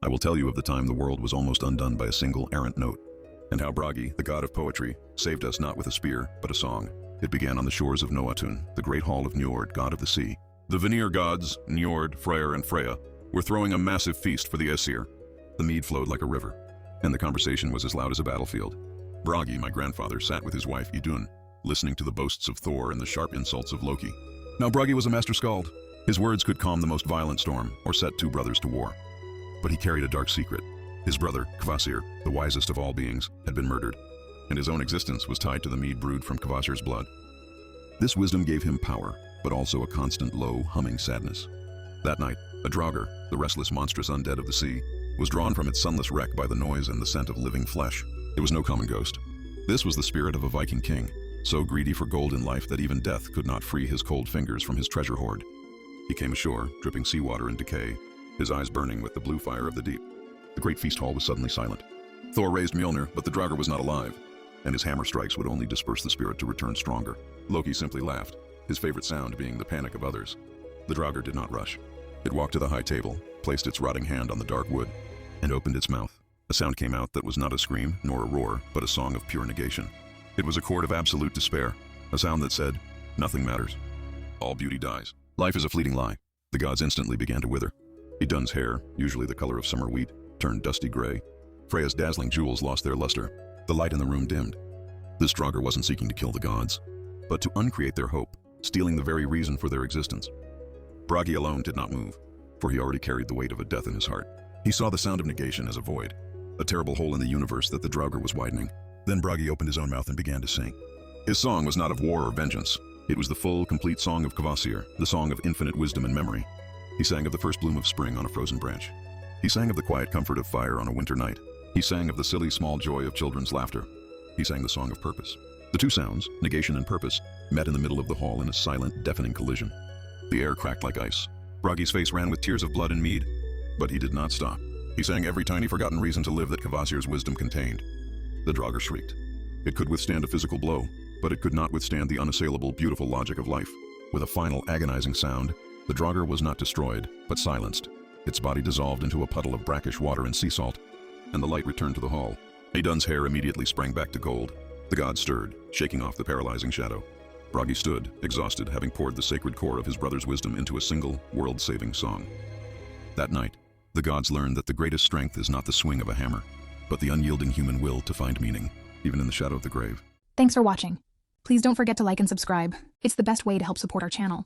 I will tell you of the time the world was almost undone by a single errant note, and how Bragi, the god of poetry, saved us not with a spear, but a song. It began on the shores of Noatun, the great hall of Njord, god of the sea. The Vanir gods, Njord, Freyr, and Freya, were throwing a massive feast for the Aesir. The mead flowed like a river, and the conversation was as loud as a battlefield. Bragi, my grandfather, sat with his wife Idun, listening to the boasts of Thor and the sharp insults of Loki. Now Bragi was a master skald. His words could calm the most violent storm, or set two brothers to war. But he carried a dark secret. His brother, Kvasir, the wisest of all beings, had been murdered, and his own existence was tied to the mead brewed from Kvasir's blood. This wisdom gave him power, but also a constant low, humming sadness. That night, a Draugr, the restless, monstrous undead of the sea, was drawn from its sunless wreck by the noise and the scent of living flesh. It was no common ghost. This was the spirit of a Viking king, so greedy for gold in life that even death could not free his cold fingers from his treasure hoard. He came ashore, dripping seawater and decay, his eyes burning with the blue fire of the deep. The great feast hall was suddenly silent. Thor raised Mjolnir, but the Draugr was not alive, and his hammer strikes would only disperse the spirit to return stronger. Loki simply laughed, his favorite sound being the panic of others. The Draugr did not rush. It walked to the high table, placed its rotting hand on the dark wood, and opened its mouth. A sound came out that was not a scream nor a roar, but a song of pure negation. It was a chord of absolute despair, a sound that said, "Nothing matters. All beauty dies. Life is a fleeting lie." The gods instantly began to wither. Idun's hair, usually the color of summer wheat, turned dusty gray. Freya's dazzling jewels lost their luster. The light in the room dimmed. This Draugr wasn't seeking to kill the gods, but to uncreate their hope, stealing the very reason for their existence. Bragi alone did not move, for he already carried the weight of a death in his heart. He saw the sound of negation as a void, a terrible hole in the universe that the Draugr was widening. Then Bragi opened his own mouth and began to sing. His song was not of war or vengeance. It was the full, complete song of Kvasir, the song of infinite wisdom and memory. He sang of the first bloom of spring on a frozen branch. He sang of the quiet comfort of fire on a winter night. He sang of the silly, small joy of children's laughter. He sang the song of purpose. The two sounds, negation and purpose, met in the middle of the hall in a silent, deafening collision. The air cracked like ice. Bragi's face ran with tears of blood and mead, but he did not stop. He sang every tiny forgotten reason to live that Kvasir's wisdom contained. The Draugr shrieked. It could withstand a physical blow, but it could not withstand the unassailable, beautiful logic of life. With a final, agonizing sound, the Draugr was not destroyed, but silenced. Its body dissolved into a puddle of brackish water and sea salt, and the light returned to the hall. Idun's hair immediately sprang back to gold. The god stirred, shaking off the paralyzing shadow. Bragi stood, exhausted, having poured the sacred core of his brother's wisdom into a single, world-saving song. That night, the gods learned that the greatest strength is not the swing of a hammer, but the unyielding human will to find meaning, even in the shadow of the grave. Thanks for watching. Please don't forget to like and subscribe. It's the best way to help support our channel.